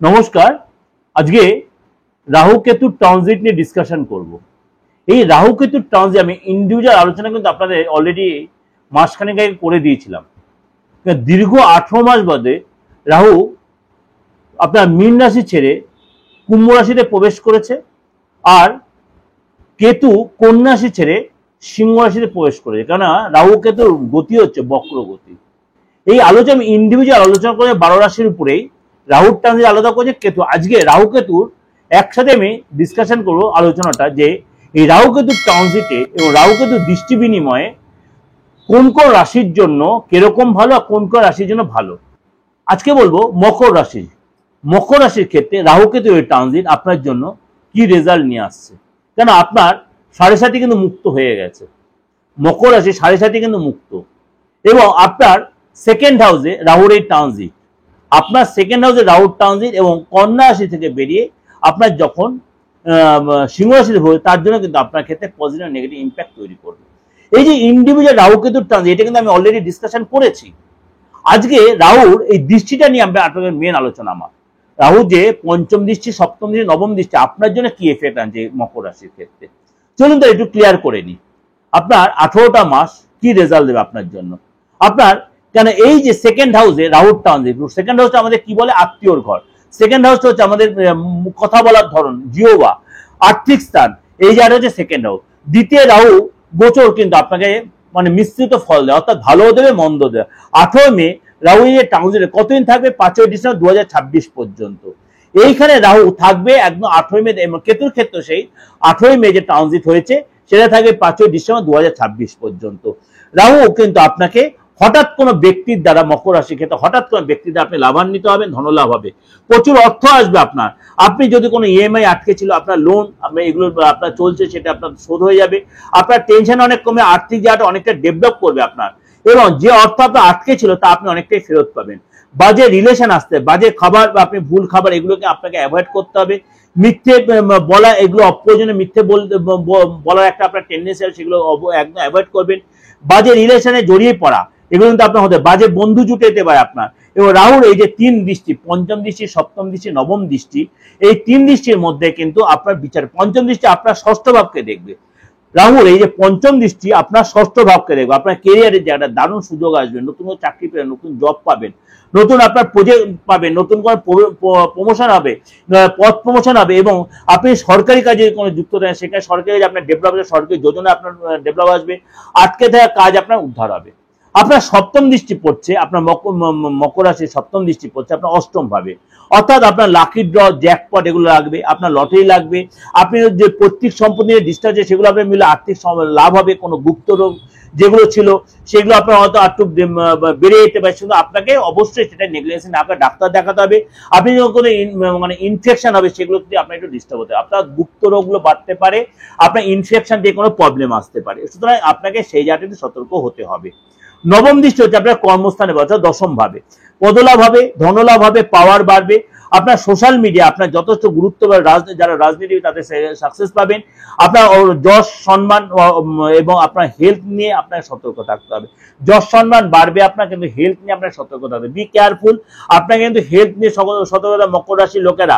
নমস্কার। আজকে রাহু কেতুর ট্রানজিট নিয়ে ডিসকাশন করব। এই রাহু কেতুর ট্রানজিট আমি ইন্ডিভিজুয়াল আলোচনা কিন্তু আপনাদের অলরেডি মাসখানেক আগে করে দিয়েছিলাম। দীর্ঘ 18 মাস বাদে রাহু আপনার মীন রাশি ছেড়ে কুম্ভ রাশিতে প্রবেশ করেছে, আর কেতু কন্যা রাশি ছেড়ে সিংহ রাশিতে প্রবেশ করেছে। কেননা রাহু কেতুর গতি হচ্ছে বক্র গতি। এই আলোচনা আমি ইন্ডিভিজুয়াল আলোচনা করে 12 রাশির উপরেই রাহুর ট্রানজিট আলাদা করেছে কেতু। আজকে রাহু কেতুর একসাথে আমি ডিসকাশন করবো আলোচনাটা, যে এই রাহু কেতুর ট্রানজিটে এবং রাহু কেতুর দৃষ্টি বিনিময়ে কোন কোন রাশির জন্য কিরকম ভালো আর কোন কোন রাশির জন্য ভালো। আজকে বলবো মকর রাশি। মকর রাশির ক্ষেত্রে রাহু কেতুর এই ট্রানজিট আপনার জন্য কি রেজাল্ট নিয়ে আসছে। কেন আপনার 7.5 কিন্তু মুক্ত হয়ে গেছে, মকর রাশি 7.5 কিন্তু মুক্ত, এবং আপনার সেকেন্ড হাউসে রাহুর এই ট্রানজিট, আপনার সেকেন্ড হাউসে রাহুর ট্রানজিট এবং কন্যা রাশি থেকে বেরিয়ে আপনার যখন সিংহ রাশিতে হবে, তার জন্য কিন্তু আপনার ক্ষেত্রে পজিটিভ নেগেটিভ ইম্প্যাক্ট তৈরি করবে। এই যে ইন্ডিভিজুয়াল রাহু কেতুর ট্রানজিট, এটা কিন্তু আমি অলরেডি ডিসকাশন করেছি। আজকে রাহুর এই দৃষ্টিটা নিয়ে আমরা আপনাদের মেন আলোচনা। আমার রাহু যে পঞ্চম দৃষ্টি, সপ্তম দৃষ্টি, নবম দৃষ্টি আপনার জন্য কি এফেক্ট আনছে মকর রাশির ক্ষেত্রে, চলুন তো একটু ক্লিয়ার করে নিই। আপনার 18টা মাস কি রেজাল্ট দেবে আপনার জন্য। আপনার কেন এই যে সেকেন্ড হাউসে রাহুর ট্রানজিট, সেকেন্ড হাউসটা আমাদের কি বলে আত্মীয়র ঘর, সেকেন্ড হাউসটা হচ্ছে আমাদের কথা বলার ধরন, জিওবা, আর্থিক স্থান, এই জায়গাটা হচ্ছে সেকেন্ড হাউস। দ্বিতীয় রাহু গোচর কিন্তু আপনাকে মানে মিশ্রিত ফল দেয়, অর্থাৎ ভালো দেবে মন্দ দেবে। 18 মে রাহু এই ট্রানজিটে কতদিন থাকবে? 5 ডিসেম্বর 2026 পর্যন্ত এইখানে রাহু থাকবে একদম 18 মে। কেতুর ক্ষেত্রে সেই 18 মে যে ট্রানজিট হয়েছে সেটা থাকবে 5 ডিসেম্বর 2026 পর্যন্ত। রাহু কিন্তু আপনাকে হঠাৎ কোনো ব্যক্তির দ্বারা, মকর রাশির ক্ষেত্রে হঠাৎ কোনো ব্যক্তির দ্বারা আপনি লাভান্বিত হবেন, ধনলাভ হবে, প্রচুর অর্থ আসবে আপনার। আপনি যদি কোনো ইএমআই আটকে ছিল, আপনার লোন আপনি এগুলো আপনার চলছে, সেটা আপনার শোধ হয়ে যাবে। আপনার টেনশন অনেক কমে, আর্থিক জায়গাটা অনেকটা ডেভেলপ করবে আপনার, এবং যে অর্থ আপনার আটকে ছিল তা আপনি অনেকটাই ফেরত পাবেন। বাজে রিলেশন আসতে, বাজে খাবার বা আপনি ভুল খাবার, এগুলোকে আপনাকে অ্যাভয়েড করতে হবে। মিথ্যে বলা, এগুলো অপ্রয়োজনে মিথ্যে বলার একটা আপনার টেন্ডেন্সি আছে, সেগুলো একদম অ্যাভয়েড করবেন। বাজে রিলেশনে জড়িয়ে পড়া, এগুলো কিন্তু আপনার হতে, বাজে বন্ধু জুটে যেতে পারে আপনার। এবং রাহুর এই যে 3 দৃষ্টি, পঞ্চম দৃষ্টি, সপ্তম দৃষ্টি, নবম দৃষ্টি, এই 3 দৃষ্টির মধ্যে কিন্তু আপনার বিচার, পঞ্চম দৃষ্টি আপনার ষষ্ঠ ভাবকে দেখবে। রাহুর এই যে পঞ্চম দৃষ্টি আপনার ষষ্ঠ ভাবকে দেখবে। আপনার কেরিয়ারের জায়গাটা দারুণ সুযোগ আসবে, নতুন চাকরি পেলেন, নতুন জব পাবেন, নতুন আপনার প্রজেক্ট পাবেন, নতুন কোনো প্রমোশন হবে, পদ প্রমোশন হবে, এবং আপনি সরকারি কাজে কোনো যুক্ত থাকেন, সেখানে সরকারি আপনার ডেভেলপ হবে, সরকারি যোজনা আপনার ডেভেলপ আসবে, আটকে থাকা কাজ আপনার উদ্ধার হবে। আপনার সপ্তম দৃষ্টি পড়ছে, আপনার মকর রাশির সপ্তম দৃষ্টি পড়ছে আপনার অষ্টম ভাবে, অর্থাৎ আপনার লাকি ড্র, জ্যাকপট এগুলো লাগবে, আপনার লটারি লাগবে, আপনি যে পৈতৃক সম্পত্তি নিয়ে ডিস্টার্ব আছে সেগুলো আপনার মিলে আর্থিক লাভ হবে। কোনো গুপ্ত রোগ যেগুলো ছিল সেগুলো আপনার হয়তো একটু বেড়ে যেতে পারে, শুধু আপনাকে অবশ্যই সেটা নেগলিজেন্স না করে ডাক্তার দেখাতে হবে। আপনি যখন কোনো মানে ইনফেকশন হবে সেগুলো আপনার একটু ডিস্টার্ব হতে হবে, আপনার গুপ্ত রোগগুলো বাড়তে পারে, আপনার ইনফেকশন দিয়ে কোনো প্রবলেম আসতে পারে, সুতরাং আপনাকে সেই জায়গাটিতে সতর্ক হতে হবে। নবম দৃষ্টি হচ্ছে আপনার কর্মস্থানে, অর্থাৎ দশম ভাবে, পদলাভ হবে, ধনলাভ হবে, পাওয়ার বাড়বে, আপনার সোশ্যাল মিডিয়া আপনার যথেষ্ট গুরুত্ব, যারা রাজনীতি তাদের সাকসেস পাবেন, আপনার যশ সম্মান এবং আপনার হেলথ নিয়ে আপনার সতর্ক থাকতে হবে। যশ সম্মান বাড়বে আপনার, কিন্তু হেলথ নিয়ে আপনার সতর্ক থাকতে হবে, বি কেয়ারফুল। আপনার কিন্তু হেলথ নিয়ে সতর্কতা, মকর রাশির লোকেরা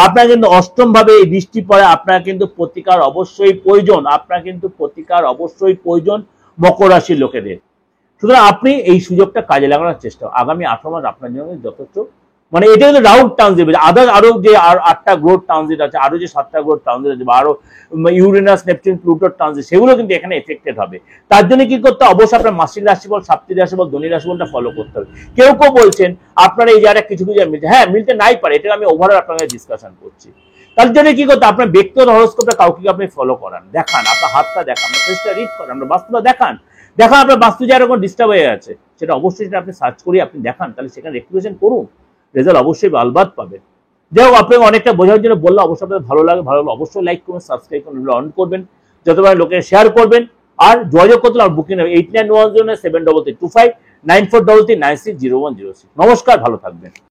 আপনার কিন্তু অষ্টম ভাবে এই দৃষ্টি পড়ে, আপনার কিন্তু প্রতিকার অবশ্যই প্রয়োজন, আপনার কিন্তু প্রতিকার অবশ্যই প্রয়োজন মকর রাশির লোকেদের। সুতরাং আপনি এই সুযোগটা কাজে লাগানোর চেষ্টা, আগামী 18 মাস আপনার জন্য যথেষ্ট, মানে এটা কিন্তু রাহুর ট্রানজিট, আদার আরো যে 8টা গ্রোথ ট্রানজিট আছে, আরো যে 7টা গ্রোথ ট্রানজিট আছে, বা আরো ইউরেনাস, নেপচুন, প্লুটোর ট্রানজিট, সেগুলো কিন্তু এখানে এফেক্টেড হবে। তার জন্য কি করতে হবে? অবশ্যই আপনার মাসিক রাশিফল, সাপ্তাহিক রাশিফল, দৈনিক রাশিফলটা ফলো করতে হবে। কেউ কেউ বলছেন আপনার এই জায়গাটা কিছু কিছু মিলছে, হ্যাঁ মিলতে নাই পারে, এটা আমি ওভারঅল আপনার ডিসকাশন করছি। তার জন্য কি করতে, আপনার ব্যক্তিগত হরোস্কোপটা কাউকে আপনি ফলো করান, দেখান, আপনার হাতটা দেখান, আপনার ফেসটা রিড করেন, আপনার বাস্তুটা দেখান, আপনার বাস্তু জায়গা কোনো ডিস্টার্ব হয়ে আছে, সেটা অবশ্যই সেটা আপনি সার্চ করে আপনি দেখান, তাহলে সেখানে রেক্টিফিকেশন করুন, রেজাল্ট অবশ্যই আলবাদ পাবেন। যাই হোক, আপনাকে অনেকটা বোঝার জন্য বললাম, অবশ্যই আপনাদের ভালো লাগে, ভালো অবশ্যই লাইক করবেন, সাবস্ক্রাইব করবেন, অন করবেন, যতবার লোকের শেয়ার করবেন, আর যোগাযোগ করতে আমার বুকিং নেবে 8910 73325 9433960106। নমস্কার, ভালো থাকবেন।